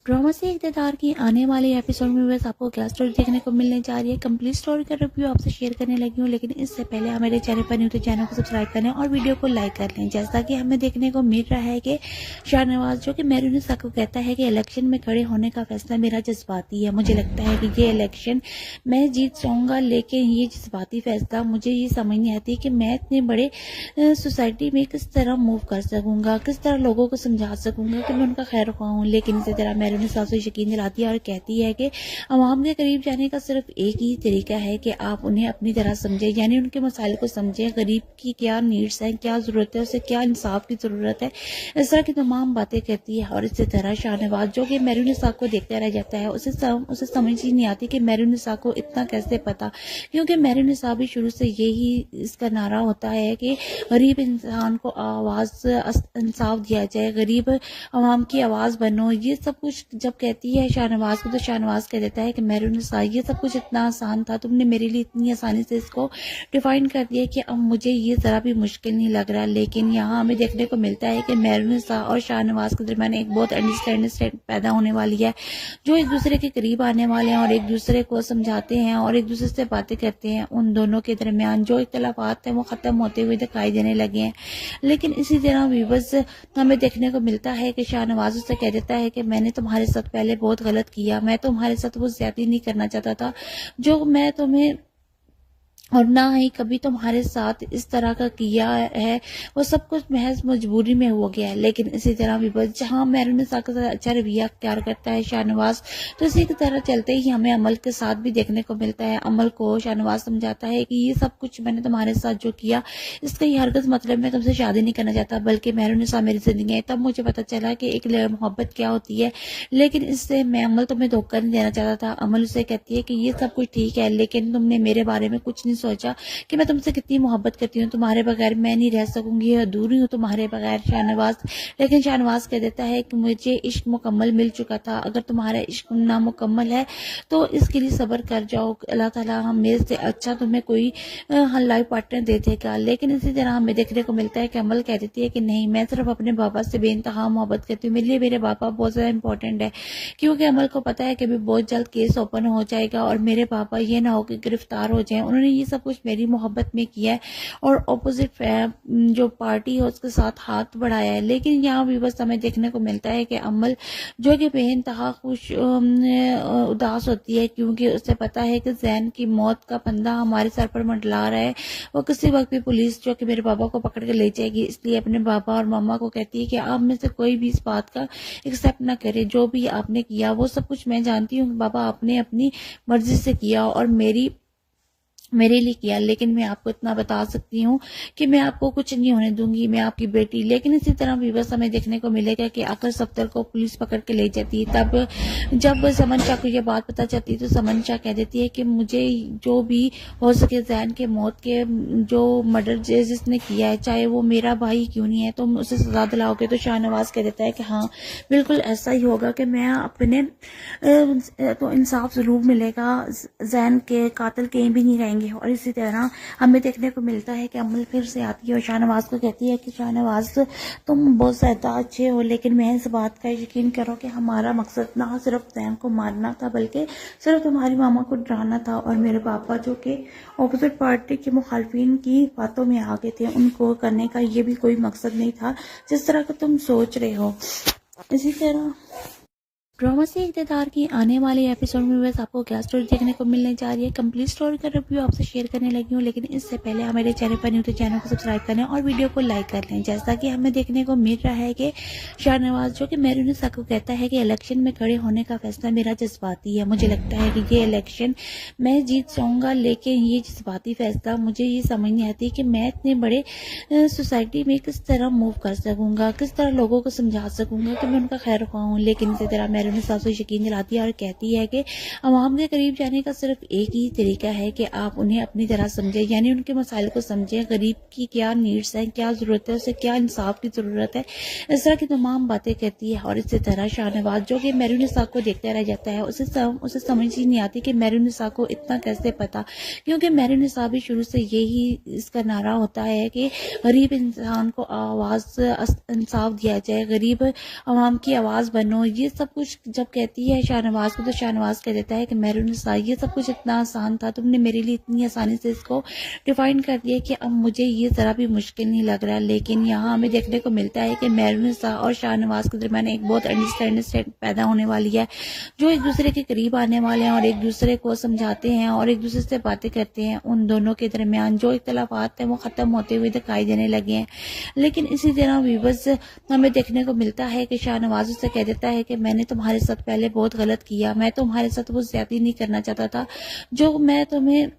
ड्रामा से इक़्तिदार की आने वाले एपिसोड में बस आपको क्या स्टोरी देखने को मिलने जा रही है, कंप्लीट स्टोरी का रिव्यू आपसे शेयर करने लगी हूँ। लेकिन इससे पहले आप मेरे चैनल पर न्यू तो चैनल को सब्सक्राइब करें और वीडियो को लाइक कर लें। जैसा कि हमें देखने को मिल रहा है कि शाहनवाज जो कि मेहरुनिसा को कहता है कि इलेक्शन में खड़े होने का फैसला मेरा जज्बाती है, मुझे लगता है कि ये इलेक्शन मैं जीत जाऊंगा, लेकिन ये जज्बाती फैसला मुझे ये समझ नहीं आती कि मैं इतने बड़े सोसाइटी में किस तरह मूव कर सकूंगा, किस तरह लोगों को समझा सकूंगा कि मैं उनका खैर ख्वाह हूँ। लेकिन इसी तरह मेहरुनिसा से यकीन दिलाती है और कहती है कि अवाम के करीब जाने का सिर्फ एक ही तरीका है कि आप उन्हें अपनी तरह समझें, यानी उनके मसाइल को समझें, गरीब की क्या नीड्स हैं, क्या ज़रूरत है, उसे क्या इंसाफ की ज़रूरत है, इस तरह की तमाम बातें कहती है। और इसी तरह शाहनवाज जो कि मेहरुनिसा को देखता रह जाता है, उसे समझ ही नहीं आती कि मेहरुनिसा को इतना कैसे पता, क्योंकि मेहरुनिसा भी शुरू से यही इसका नारा होता है कि गरीब इंसान को आवाज़ इंसाफ दिया जाए, गरीब अवाम की आवाज़ बनो। ये सब कुछ जब कहती है शाहनवाज को, तो शाहनवाज कह देता है कि मेहरुनिसा ये सब कुछ इतना आसान था, तुमने मेरे लिए इतनी आसानी से इसको डिफाइन कर दिया कि अब मुझे ये ज़रा भी मुश्किल नहीं लग रहा। लेकिन यहाँ हमें देखने को मिलता है कि मेहरुनिसा और शाहनवाज के दरमियान एक बहुत अंडरस्टैंडिंग पैदा होने वाली है, जो एक दूसरे के करीब आने वाले हैं और एक दूसरे को समझाते हैं और एक दूसरे से बातें करते हैं। उन दोनों के दरमियान जो इख्तलाफात हैं वो ख़त्म होते हुए दिखाई देने लगे हैं। लेकिन इसी तरह व्यूअर्स हमें देखने को मिलता है कि शाहनवाज उससे कह देता है कि मैंने तुम्हारे साथ पहले बहुत गलत किया, मैं तुम्हारे साथ वो ज्यादती नहीं करना चाहता था जो मैं तुम्हें, और ना ही कभी तुम्हारे साथ इस तरह का किया है, वो सब कुछ महज मजबूरी में हो गया है। लेकिन इसी तरह भी बस जहाँ मेहरुनिसा के साथ अच्छा रवैया अख्तियार करता है शाहनवाज, तो इसी की तरह चलते ही हमें अमल के साथ भी देखने को मिलता है। अमल को शाहनवाज समझाता है कि ये सब कुछ मैंने तुम्हारे साथ जो किया, इसका ये हरगज मतलब मैं तुमसे शादी नहीं करना चाहता, बल्कि मेहरुनिसा मेरी जिंदगी है। तब मुझे पता चला कि एक मोहब्बत क्या होती है, लेकिन इससे मैं अमल तुम्हें धोखा नहीं देना चाहता था। अमल उसे कहती है कि ये सब कुछ ठीक है, लेकिन तुमने मेरे बारे में कुछ नहीं सोचा कि मैं तुमसे कितनी मोहब्बत करती हूँ, तुम्हारे बगैर मैं नहीं रह सकूंगी, अधूरी हूँ तुम्हारे बगैर शाहनवाज। लेकिन शाहनवाज कह देता है कि मुझे इश्क मुकम्मल मिल चुका था, अगर तुम्हारा इश्क नामुकम्मल है तो इसके लिए सब्र कर जाओ, अल्लाह ताला हमें से अच्छा तुम्हें कोई लाइफ पार्टनर दे देगा। लेकिन इसी तरह हमें देखने को मिलता है कि अमल कह देती है कि नहीं, मैं सिर्फ अपने पापा से बेइंतहा मोहब्बत करती हूँ, मेरे लिए मेरे पापा बहुत ज़्यादा इंपॉर्टेंट है, क्योंकि अमल को पता है कि अभी बहुत जल्द केस ओपन हो जाएगा और मेरे पापा ये ना हो कि गिरफ्तार हो जाएं। उन्होंने ये सब कुछ मेरी मोहब्बत में किया है और ऑपोजिट जो पार्टी है उसके साथ हाथ बढ़ाया है। लेकिन यहाँ भी बस हमें देखने को मिलता है कि अमल जो कि बेइंतहा खुश उदास होती है, क्योंकि उसे पता है कि जैन की मौत का फंदा हमारे सर पर मंडला रहा है, वो किसी वक्त भी पुलिस जो कि मेरे पापा को पकड़ के ले जाएगी। इसलिए अपने पापा और मामा को कहती है कि आप में से कोई भी इस बात का एक्सेप्ट ना करे, जो भी आपने किया वो सब कुछ मैं जानती हूँ पापा, आपने अपनी मर्जी से किया और मेरे लिए किया, लेकिन मैं आपको इतना बता सकती हूँ कि मैं आपको कुछ नहीं होने दूंगी, मैं आपकी बेटी। लेकिन इसी तरह विवश हमें देखने को मिलेगा कि आकर सफ्तर को पुलिस पकड़ के ले जाती है। तब जब समन शाह को ये बात पता चलती है तो समन शाह कह देती है कि मुझे जो भी हो सके जैन के मौत के जो मर्डर जिसने किया है, चाहे वो मेरा भाई क्यों नहीं है, तुम उसे सजा दिलाओगे। तो शाहनवाज कह देता है कि हाँ बिल्कुल ऐसा ही होगा कि मैं अपने तो इंसाफ जरूर मिलेगा, जैन के कातिल कहीं भी नहीं रहेंगे। और इसी तरह हमें देखने को मिलता है कि अमल फिर से आती है और शाहनवाज को कहती है कि शाहनवाज तुम बहुत ज़्यादा अच्छे हो, लेकिन मैं इस बात का यकीन करो कि हमारा मकसद ना सिर्फ जैन को मारना था बल्कि सिर्फ तुम्हारी मामा को डराना था। और मेरे पापा जो कि ऑपोजिट पार्टी के मुखालफिन की बातों में आ गए थे, उनको करने का ये भी कोई मकसद नहीं था जिस तरह का तुम सोच रहे हो। इसी तरह ड्रामा से इक़्तिदार की आने वाले एपिसोड में बस आपको क्या स्टोरी देखने को मिलने जा रही है, कंप्लीट स्टोरी का रिव्यू आपसे शेयर करने लगी हूँ। लेकिन इससे पहले आप मेरे चैनल पर न्यू तो चैनल को सब्सक्राइब करें और वीडियो को लाइक कर लें। जैसा कि हमें देखने को मिल रहा है कि शाहनवाज जो कि मेहरुनिसा को कहता है कि इलेक्शन में खड़े होने का फैसला मेरा जज्बाती है, मुझे लगता है कि ये इलेक्शन मैं जीत जाऊंगा, लेकिन ये जज्बाती फैसला मुझे ये समझ नहीं आती कि मैं इतने बड़े सोसाइटी में किस तरह मूव कर सकूंगा, किस तरह लोगों को समझा सकूंगा कि मैं उनका खैर ख्वाह हूँ। लेकिन इसी तरह मैरून साहब से यकीन दिलाती है और कहती है कि अवाम के करीब जाने का सिर्फ एक ही तरीका है कि आप उन्हें अपनी तरह समझें, यानी उनके मसाइल को समझें, गरीब की क्या नीड्स हैं, क्या ज़रूरत है, उसे क्या इंसाफ की ज़रूरत है। इस तरह की तमाम बातें कहती है। और इसी तरह शाहनवाज जो कि मैरून साहब को देखता रह जाता है, उसे समझ ही नहीं आती कि मैरून साहब को इतना कैसे पता, क्योंकि मैरून साहब भी शुरू से यही इसका नारा होता है कि गरीब इंसान को आवाज़ इंसाफ दिया जाए, गरीब आवाम की आवाज़ बनो। ये सब कुछ जब कहती है शाहनवाज को, तो शाहनवाज कह देता है कि मैरून साहब ये सब कुछ इतना आसान था, तुमने मेरे लिए इतनी आसानी से इसको डिफाइन कर दिया कि अब मुझे ये ज़रा भी मुश्किल नहीं लग रहा। लेकिन यहाँ हमें देखने को मिलता है कि मैरून साहब और शाहनवाज के दरमियान एक बहुत अंडरस्टैंडिंग पैदा होने वाली है, जो एक दूसरे के करीब आने वाले हैं और एक दूसरे को समझाते हैं और एक दूसरे से बातें करते हैं। उन दोनों के दरमियान जो इख्तलाफात हैं वो ख़त्म होते हुए दिखाई देने लगे हैं। लेकिन इसी तरह व्यूअर्स हमें देखने को मिलता है कि शाहनवाज उससे कह देता है कि मैंने तुम्हारे साथ पहले बहुत गलत किया, मैं तुम्हारे साथ वो ज्यादती नहीं करना चाहता था जो मैं तुम्हें,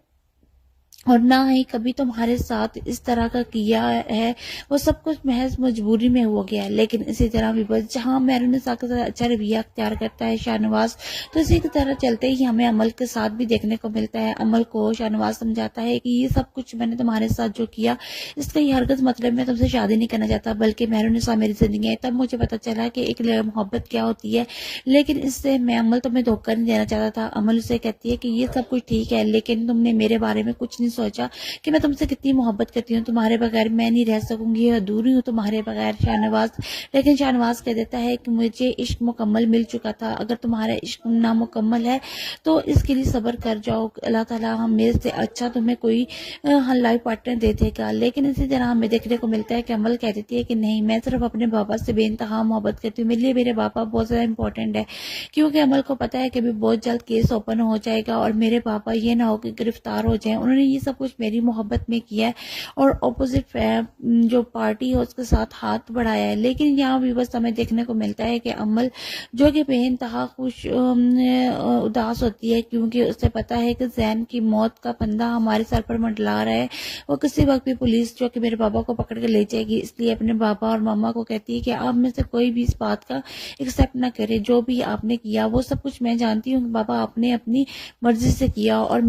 और ना ही कभी तुम्हारे साथ इस तरह का किया है, वो सब कुछ महज मजबूरी में हो गया है। लेकिन इसी तरह भी बस जहाँ मैरून साहब के साथ अच्छा रवैया अख्तियार करता है शाहनवाज, तो इसी की तरह चलते ही हमें अमल के साथ भी देखने को मिलता है। अमल को शाहनवाज समझाता है कि ये सब कुछ मैंने तुम्हारे साथ जो किया, इसका ये हरगज मतलब मैं तुमसे शादी नहीं करना चाहता, बल्कि मैरून साहब मेरी जिंदगी है। तब मुझे पता चला कि एक मोहब्बत क्या होती है, लेकिन इससे मैं अमल तुम्हें धोखा नहीं देना चाहता था। अमल उसे कहती है कि ये सब कुछ ठीक है, लेकिन तुमने मेरे बारे में कुछ नहीं सोचा कि मैं तुमसे कितनी मोहब्बत करती हूँ, तुम्हारे बगैर मैं नहीं रह सकूंगी, अधूरी हूँ तुम्हारे बगैर शाहनवाज। लेकिन शाहनवाज कह देता है कि मुझे इश्क मुकम्मल मिल चुका था, अगर तुम्हारा इश्क नामुकम्मल है तो इसके लिए सब्र कर जाओ, अल्लाह ताला हम मेरे से अच्छा तुम्हें कोई लाइफ पार्टनर दे देगा। लेकिन इसी तरह हमें देखने को मिलता है कि अमल कह देती है कि नहीं, मैं सिर्फ अपने बाबा से बेइंतहा मोहब्बत करती हूँ, मेरे लिए मेरे पापा बहुत ज़्यादा इंपॉर्टेंट है। क्योंकि अमल को पता है कि अभी बहुत जल्द केस ओपन हो जाएगा और मेरे पापा ये ना हो कि गिरफ्तार हो जाएं। उन्होंने ये सब कुछ मेरी मोहब्बत में किया है और ऑपोजिट जो पार्टी है उसके साथ हाथ बढ़ाया है। लेकिन यहाँ भी बस हमें देखने को मिलता है कि अमल जो कि बेइंतहा खुश उदास होती है, क्योंकि उसे पता है कि जैन की मौत का फंदा हमारे सर पर मंडला रहा है। वो किसी वक्त भी पुलिस जो कि मेरे पापा को पकड़ के ले जाएगी, इसलिए अपने पापा और मामा को कहती है कि आप में से कोई भी इस बात का एक्सेप्ट ना करे, जो भी आपने किया वो सब कुछ मैं जानती हूँ पापा आपने अपनी मर्जी से किया और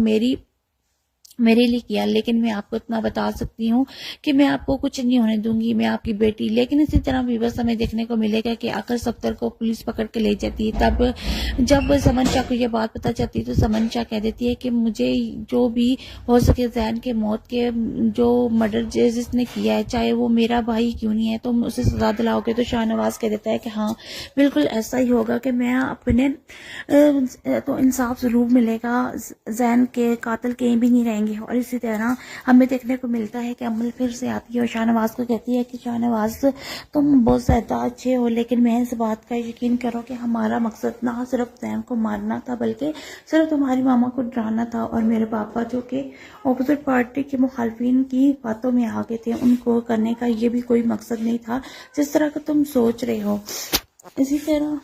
मेरे लिए किया। लेकिन मैं आपको इतना बता सकती हूँ कि मैं आपको कुछ नहीं होने दूंगी, मैं आपकी बेटी। लेकिन इसी तरह भी बस हमें देखने को मिलेगा कि आखिर सफ्तर को पुलिस पकड़ के ले जाती है। तब जब समन शाह को ये बात पता चलती है तो समन शाह कह देती है कि मुझे जो भी हो सके जैन के मौत के जो मर्डर जिसने किया है, चाहे वो मेरा भाई क्यों नहीं है, तुम उसे सजा दिलाओगे। तो शाहनवाज कह देता है कि हाँ बिल्कुल ऐसा ही होगा कि मैं अपने तो इंसाफ जरूर मिलेगा, जैन के कातिल कहीं भी नहीं रहेंगे। और इसी तरह हमें देखने को मिलता है कि अमल फिर से आती है और शाहनवाज को कहती है कि शाहनवाज तुम बहुत ज़्यादा अच्छे हो, लेकिन मैं इस बात का यकीन करो कि हमारा मकसद ना सिर्फ जैन को मारना था, बल्कि सिर्फ तुम्हारी मामा को डराना था। और मेरे पापा जो कि ऑपोजिट पार्टी के मुखालफिन की बातों में आ गए थे, उनको करने का ये भी कोई मकसद नहीं था जिस तरह का तुम सोच रहे हो। इसी तरह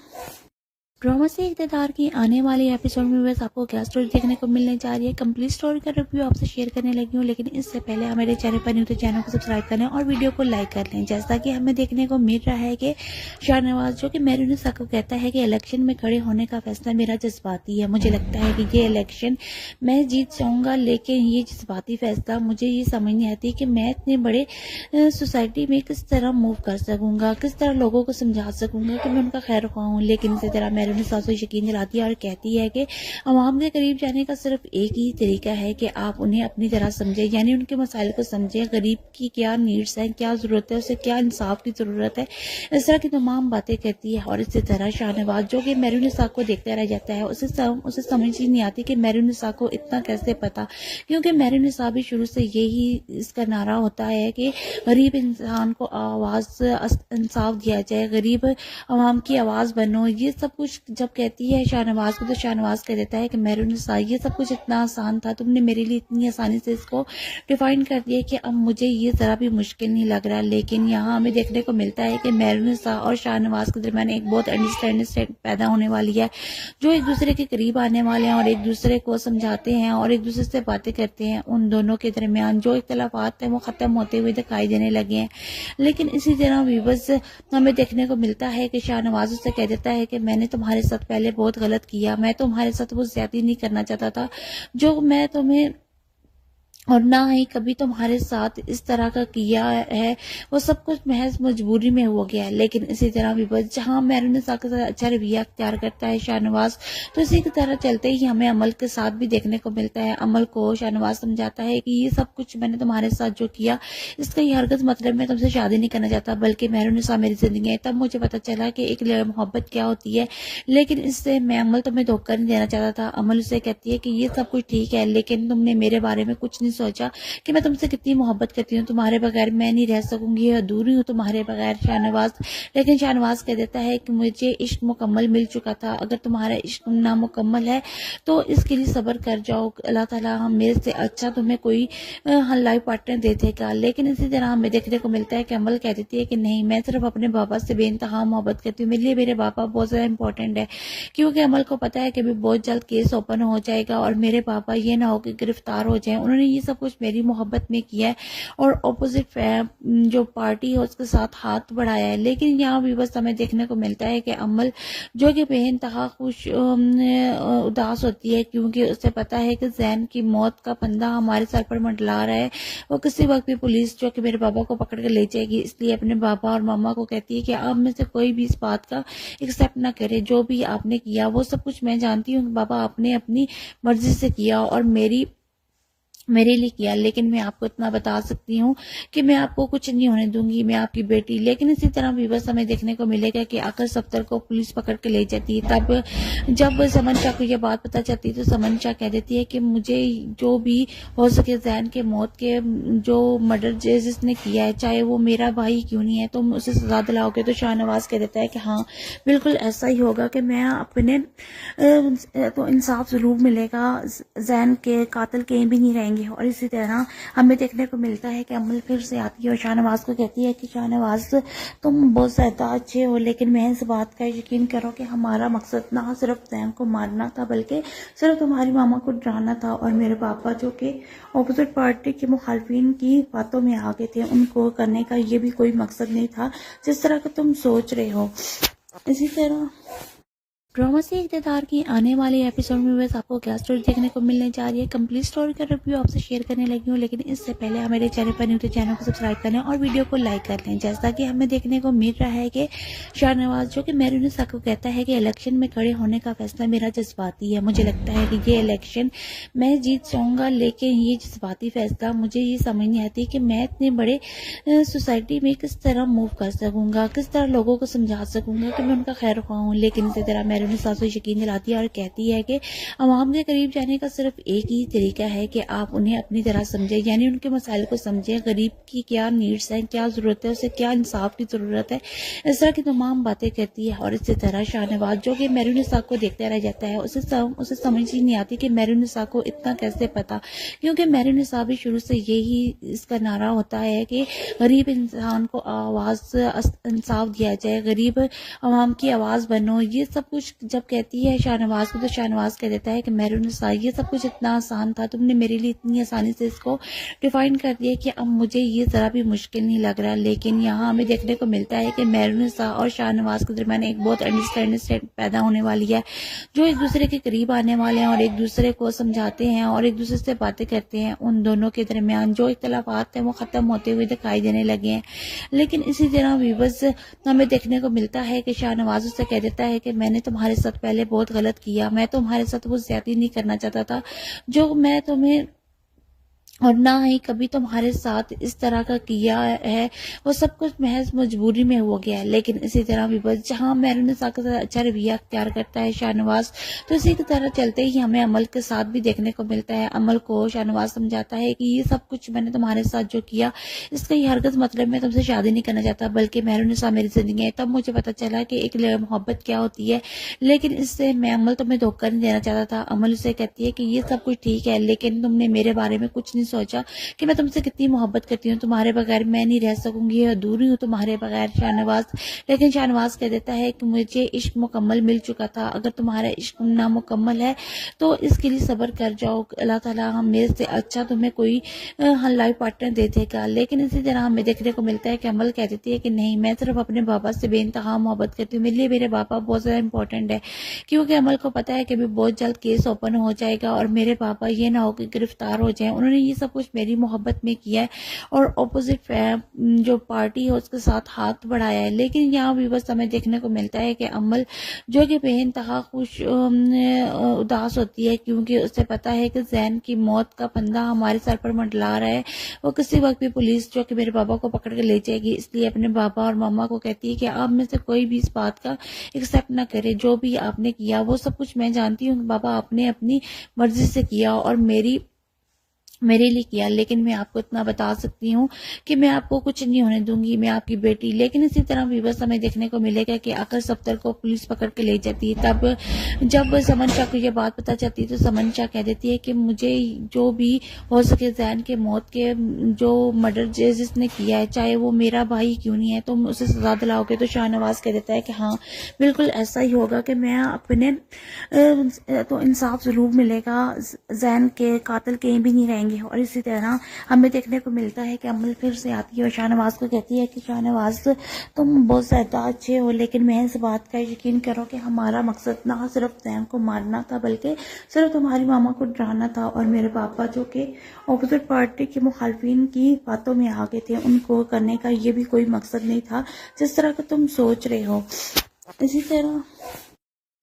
ड्रामा से इक़्तिदार की आने वाले एपिसोड में बस आपको क्या स्टोरी देखने को मिलने जा रही है, कंप्लीट स्टोरी का रिव्यू आपसे शेयर करने लगी हूँ। लेकिन इससे पहले आप मेरे चैनल पर न्यू तो चैनल को सब्सक्राइब करें और वीडियो को लाइक कर लें। जैसा कि हमें देखने को मिल रहा है कि शाहनवाज जो कि मैरून साहब को कहता है कि इलेक्शन में खड़े होने का फैसला मेरा जज्बाती है, मुझे लगता है कि ये इलेक्शन मैं जीत जाऊँगा। लेकिन ये जज्बाती फैसला मुझे ये समझ नहीं आती कि मैं इतने बड़े सोसाइटी में किस तरह मूव कर सकूँगा, किस तरह लोगों को समझा सकूँगा कि मैं उनका खैर ख्वाह हूँ। लेकिन इसी तरह मैरून साहब से यकीन दिलाती है और कहती है कि अवाम के करीब जाने का सिर्फ एक ही तरीका है कि आप उन्हें अपनी तरह समझें, यानी उनके मसाइल को समझें, गरीब की क्या नीड्स हैं, क्या ज़रूरत है, उसे क्या इंसाफ की ज़रूरत है। इस तरह की तमाम बातें कहती है। और इसी तरह शाहनवाज जो कि मैरून साहब को देखता रह जाता है, उसे समझ ही नहीं आती कि मैरून साहब को इतना कैसे पता, क्योंकि मैरून साहब भी शुरू से यही इसका नारा होता है कि गरीब इंसान को आवाज़ इंसाफ दिया जाए, गरीब आवाम की आवाज़ बनो। ये सब कुछ जब कहती है शाहनवाज को, तो शाहनवाज कह देता है कि मैरून साहब ये सब कुछ इतना आसान था, तुमने मेरे लिए इतनी आसानी से इसको डिफाइन कर दिया कि अब मुझे ये ज़रा भी मुश्किल नहीं लग रहा। लेकिन यहाँ हमें देखने को मिलता है कि मैरून साहब और शाहनवाज के दरमियान एक बहुत अंडरस्टैंडिंग पैदा होने वाली है, जो एक दूसरे के करीब आने वाले हैं और एक दूसरे को समझाते हैं और एक दूसरे से बातें करते हैं। उन दोनों के दरमियान जो इख्तलाफात हैं वो ख़त्म होते हुए दिखाई देने लगे हैं। लेकिन इसी तरह व्यूअर्स हमें देखने को मिलता है कि शाहनवाज उससे कह देता है कि मैंने तुम्हारे तुम्हारे साथ पहले बहुत गलत किया, मैं तुम्हारे साथ वो ज्यादती नहीं करना चाहता था जो मैं तुम्हें, और ना ही कभी तुम्हारे साथ इस तरह का किया है, वो सब कुछ महज मजबूरी में हो गया है। लेकिन इसी तरह भी बस जहाँ मैरूनिसा के साथ अच्छा रवैया अख्तियार करता है शाहनवाज, तो इसी की तरह चलते ही हमें अमल के साथ भी देखने को मिलता है। अमल को शाहनवाज समझाता है कि ये सब कुछ मैंने तुम्हारे साथ जो किया, इसका ये हरगज मतलब मैं तुमसे शादी नहीं करना चाहता, बल्कि मैरूनिसा मेरी जिंदगी है। तब मुझे पता चला कि एक मोहब्बत क्या होती है, लेकिन इससे मैं अमल तुम्हें धोखा नहीं देना चाहता था। अमल उसे कहती है कि ये सब कुछ ठीक है, लेकिन तुमने मेरे बारे में कुछ नहीं सोचा कि मैं तुमसे कितनी मोहब्बत करती हूँ, तुम्हारे बगैर मैं नहीं रह सकूंगी, अधूरी हूँ तुम्हारे बगैर शाहनवाज। लेकिन शाहनवाज कह देता है कि मुझे इश्क मुकम्मल मिल चुका था, अगर तुम्हारा इश्क नामुकम्मल है तो इसके लिए सब्र कर जाओ, अल्लाह ताला हम मेरे से अच्छा तुम्हें कोई लाइफ पार्टनर दे देगा। लेकिन इसी तरह हमें देखने को मिलता है कि अमल कह देती है कि नहीं, मैं सिर्फ अपने बाबा से बेइंतहा मोहब्बत करती हूँ, मेरे लिए मेरे पापा बहुत ज्यादा इंपॉर्टेंट है। क्योंकि अमल को पता है कि अभी बहुत जल्द केस ओपन हो जाएगा और मेरे पापा ये ना हो कि गिरफ्तार हो जाए। उन्होंने ये सब कुछ मेरी मोहब्बत में किया है और ऑपोजिट जो पार्टी है उसके साथ हाथ बढ़ाया है। लेकिन यहाँ भी बस हमें देखने को मिलता है कि अमल जो कि बेइंतहा खुश उदास होती है, क्योंकि उसे पता है कि जैन की मौत का फंदा हमारे सर पर मंडला रहा है। वो किसी वक्त भी पुलिस जो कि मेरे पापा को पकड़ कर ले जाएगी, इसलिए अपने पापा और मामा को कहती है कि आप में से कोई भी इस बात का एक्सेप्ट ना करे, जो भी आपने किया वो सब कुछ मैं जानती हूँ पापा, आपने अपनी मर्जी से किया और मेरे लिए किया। लेकिन मैं आपको इतना बता सकती हूँ कि मैं आपको कुछ नहीं होने दूंगी, मैं आपकी बेटी। लेकिन इसी तरह भी बस हमें देखने को मिलेगा कि आकर सफ्तर को पुलिस पकड़ के ले जाती है। तब जब समन शाह को यह बात पता चलती है तो समन शाह कह देती है कि मुझे जो भी हो सके जैन के मौत के जो मर्डर जिसने किया है, चाहे वो मेरा भाई क्यों नहीं है, तुम उसे सजा दिलाओगे। तो शाहनवाज कह देता है कि हाँ बिल्कुल ऐसा ही होगा कि मैं अपने तो इंसाफ जरूर मिलेगा, जैन के कातिल कहीं भी नहीं रहेंगे। और इसी तरह हमें देखने को मिलता है कि अमल फिर से आती है और शाहनवाज को कहती है कि शाहनवाज तुम बहुत ज्यादा अच्छे हो, लेकिन मैं इस बात का यकीन करो कि हमारा मकसद ना सिर्फ जैन को मारना था, बल्कि सिर्फ तुम्हारी मामा को डराना था। और मेरे पापा जो कि ऑपोजिट पार्टी के मुखालफिन की बातों में आ गए थे, उनको करने का ये भी कोई मकसद नहीं था जिस तरह का तुम सोच रहे हो। इसी तरह ड्रामा से इक़्तिदार की आने वाले एपिसोड में बस आपको क्या स्टोरी देखने को मिलने जा रही है, कंप्लीट स्टोरी का रिव्यू आपसे शेयर करने लगी हूँ। लेकिन इससे पहले आप मेरे चैनल पर न्यू तो चैनल को सब्सक्राइब कर लें और वीडियो को लाइक कर लें। जैसा कि हमें देखने को मिल रहा है कि शाहनवाज जो कि मैरूनिसा को कहता है कि इलेक्शन में खड़े होने का फैसला मेरा जज्बाती है, मुझे लगता है कि ये इलेक्शन मैं जीत जाऊंगा। लेकिन ये जज्बाती फैसला मुझे ये समझ नहीं आती कि मैं इतने बड़े सोसाइटी में किस तरह मूव कर सकूंगा, किस तरह लोगों को समझा सकूंगा कि मैं उनका खैर ख्वाह हूँ। लेकिन इसी तरह मैरूनिसा को यकीन दिलाती है और कहती है कि अवाम के करीब जाने का सिर्फ एक ही तरीका है कि आप उन्हें अपनी तरह समझें, यानी उनके मसाइल को समझें, गरीब की क्या नीड्स हैं, क्या जरूरत है, उसे क्या इंसाफ की जरूरत है, इस तरह की तमाम बातें कहती है। और इसी तरह शाहनवाज जो कि मैरूनिसा को देखता रह जाता है, उसे समझ ही नहीं आती कि मैरूनिसा को इतना कैसे पता, क्योंकि मैरूनिसा भी शुरू से यही इसका नारा होता है कि गरीब इंसान को आवाज इंसाफ दिया जाए, गरीब अवाम की आवाज बनो। ये सब कुछ जब कहती है शाहनवाज को तो शाहनवाज कह देता है कि मैरूनिसा ये सब कुछ इतना आसान था, तुमने मेरे लिए इतनी आसानी से इसको डिफाइन कर दिया कि अब मुझे ये जरा भी मुश्किल नहीं लग रहा। लेकिन यहाँ हमें देखने को मिलता है कि मैरूनिसा और शाहनवाज के दरमियान एक बहुत अंडरस्टैंडिंग पैदा होने वाली है, जो एक दूसरे के करीब आने वाले हैं और एक दूसरे को समझाते हैं और एक दूसरे से बातें करते हैं। उन दोनों के दरमियान जो इख्तलाफात थे वो खत्म होते हुए दिखाई देने लगे हैं। लेकिन इसी तरह भी बस हमें देखने को मिलता है कि शाहनवाज उससे कह देता है कि मैंने तुम्हारे साथ पहले बहुत गलत किया, मैं तुम्हारे साथ वो ज्यादती नहीं करना चाहता था जो मैं तुम्हें, और ना ही कभी तुम्हारे साथ इस तरह का किया है, वो सब कुछ महज मजबूरी में हो गया है। लेकिन इसी तरह भी बस जहाँ मैरूनिसा के साथ अच्छा रवैया अख्तियार करता है शाहनवाज, तो इसी की तरह चलते ही हमें अमल के साथ भी देखने को मिलता है। अमल को शाहनवाज समझाता है कि ये सब कुछ मैंने तुम्हारे साथ जो किया, इसका ये हरगज मतलब मैं तुमसे शादी नहीं करना चाहता, बल्कि मैरूनिसा मेरी जिंदगी है। तब मुझे पता चला कि एक मोहब्बत क्या होती है, लेकिन इससे मैं अमल तुम्हें धोखा नहीं देना चाहता था। अमल उसे कहती है कि ये सब कुछ ठीक है, लेकिन तुमने मेरे बारे में कुछ नहीं सोचा कि मैं तुमसे कितनी मोहब्बत करती हूँ, तुम्हारे बगैर मैं नहीं रह सकूंगी, अधूरी हूँ तुम्हारे बगैर शाहनवाज। लेकिन शाहनवाज कह देता है कि मुझे इश्क मुकम्मल मिल चुका था, अगर तुम्हारा इश्क नामुकम्मल है तो इसके लिए सब्र कर जाओ, अल्लाह ताला हम मेरे से अच्छा तुम्हें कोई लाइफ पार्टनर दे देगा। लेकिन इसी तरह हमें देखने को मिलता है कि अमल कह देती है कि नहीं, मैं सिर्फ अपने बाबा से बेइंतहा मोहब्बत करती हूँ, मेरे लिए मेरे बाबा बहुत ज़्यादा इंपॉर्टेंट है, क्योंकि अमल को पता है कि अभी बहुत जल्द केस ओपन हो जाएगा और मेरे पापा ये ना हो कि गिरफ्तार हो जाएं। उन्होंने ये सब कुछ मेरी मोहब्बत में किया है और अपोजिट जो पार्टी है उसके साथ हाथ बढ़ाया है। लेकिन यहाँ भी बस हमें देखने को मिलता है कि अमल जो कि बेइंतहा खुश उदास होती है, क्योंकि उसे पता है कि जैन की मौत का फंदा हमारे सर पर मंडला रहा है। वो किसी वक्त भी पुलिस जो कि मेरे बाबा को पकड़ के ले जाएगी, इसलिए अपने बाबा और मामा को कहती है कि आप में से कोई भी इस बात का एक्सेप्ट ना करे, जो भी आपने किया वो सब कुछ मैं जानती हूँ बाबा, आपने अपनी मर्जी से किया और मेरे लिए किया। लेकिन मैं आपको इतना बता सकती हूँ कि मैं आपको कुछ नहीं होने दूंगी, मैं आपकी बेटी। लेकिन इसी तरह भी बस हमें देखने को मिलेगा कि आकर सफ्तर को पुलिस पकड़ के ले जाती है। तब जब समन शाह को ये बात पता चलती है तो समन शाह कह देती है कि मुझे जो भी हो सके जैन के मौत के जो मर्डर जिसने किया है, चाहे वो मेरा भाई क्यों नहीं है, तुम उसे सजा दिलाओगे। तो शाहनवाज कह देता है कि हाँ बिल्कुल ऐसा ही होगा कि मैं अपने तो इंसाफ जरूर मिलेगा, जैन के कातिल कहीं भी नहीं रहेंगे। और इसी तरह हमें देखने को मिलता है कि अमल फिर से आती है और शाहनवाज को कहती है कि शाहनवाज तुम बहुत ज़्यादा अच्छे हो, लेकिन मैं इस बात का यकीन करो कि हमारा मकसद ना सिर्फ जैन को मारना था बल्कि सिर्फ तुम्हारी मामा को डराना था। और मेरे पापा जो कि अपोजिट पार्टी के मुखालफिन की बातों में आ गए थे, उनको करने का ये भी कोई मकसद नहीं था जिस तरह का तुम सोच रहे हो। इसी तरह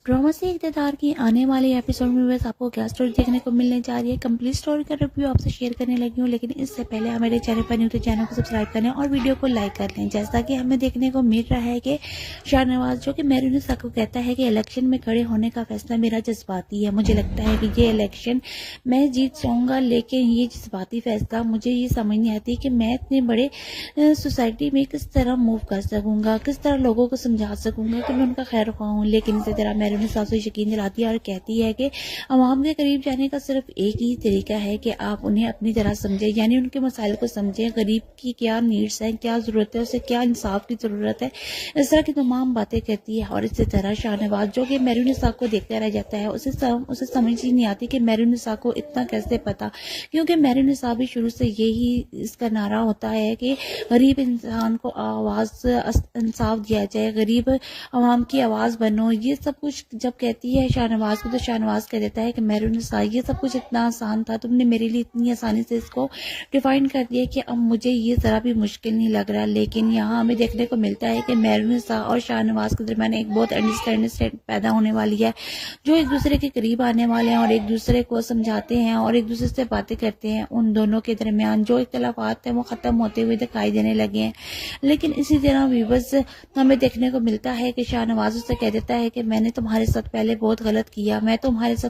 ड्रामा से इक़्तिदार की आने वाले एपिसोड में बस आपको क्या स्टोरी देखने को मिलने जा रही है, कंप्लीट स्टोरी का रिव्यू आपसे शेयर करने लगी हूँ। लेकिन इससे पहले आप मेरे चैनल पर न्यू तो चैनल को सब्सक्राइब करें और वीडियो को लाइक कर लें। जैसा कि हमें देखने को मिल रहा है कि शाहनवाज जो कि मेहरुनिसा को कहता है कि इलेक्शन में खड़े होने का फैसला मेरा जज्बाती है, मुझे लगता है कि ये इलेक्शन मैं जीत जाऊँगा। लेकिन ये जज्बाती फैसला मुझे ये समझ नहीं आती कि मैं इतने बड़े सोसाइटी में किस तरह मूव कर सकूँगा, किस तरह लोगों को समझा सकूँगा कि मैं उनका खैर ख्वाह हूँ। लेकिन इसी तरह मेहरुनिसा सासू यकीन दिलाती है और कहती है कि अवाम के करीब जाने का सिर्फ एक ही तरीका है कि आप उन्हें अपनी तरह समझें, यानी उनके मसाइल को समझें, गरीब की क्या नीड्स हैं, क्या ज़रूरत है, उसे क्या इंसाफ की ज़रूरत है, इस तरह की तमाम बातें कहती है। और इसी तरह शाहनवाज जो कि मेहरुनिसा को देखता रह जाता है, उसे समझ ही नहीं आती कि मेहरुनिसा को इतना कैसे पता, क्योंकि मेहरुनिसा भी शुरू से यही इसका नारा होता है कि गरीब इंसान को आवाज़ इंसाफ दिया जाए, गरीब अवाम की आवाज़ बनो। ये सब कुछ जब कहती है शाहनवाज को तो शाहनवाज कह देता है कि मेहरुनिसा ये सब कुछ इतना आसान था, तुमने मेरे लिए इतनी आसानी से इसको डिफाइन कर दिया कि अब मुझे ये ज़रा भी मुश्किल नहीं लग रहा। लेकिन यहाँ हमें देखने को मिलता है कि मेहरुनिसा और शाहनवाज के दरमियान एक बहुत अंडरस्टैंडिंग पैदा होने वाली है, जो एक दूसरे के करीब आने वाले हैं और एक दूसरे को समझाते हैं और एक दूसरे से बातें करते हैं। उन दोनों के दरमियान जो इख्तलाफात हैं वो ख़त्म होते हुए दिखाई देने लगे हैं। लेकिन इसी तरह भी बस हमें देखने को मिलता है कि शाहनवाज उससे कह देता है कि मैंने तुम्हारे साथ पहले बहुत गलत किया, मैं तुम्हारे साथ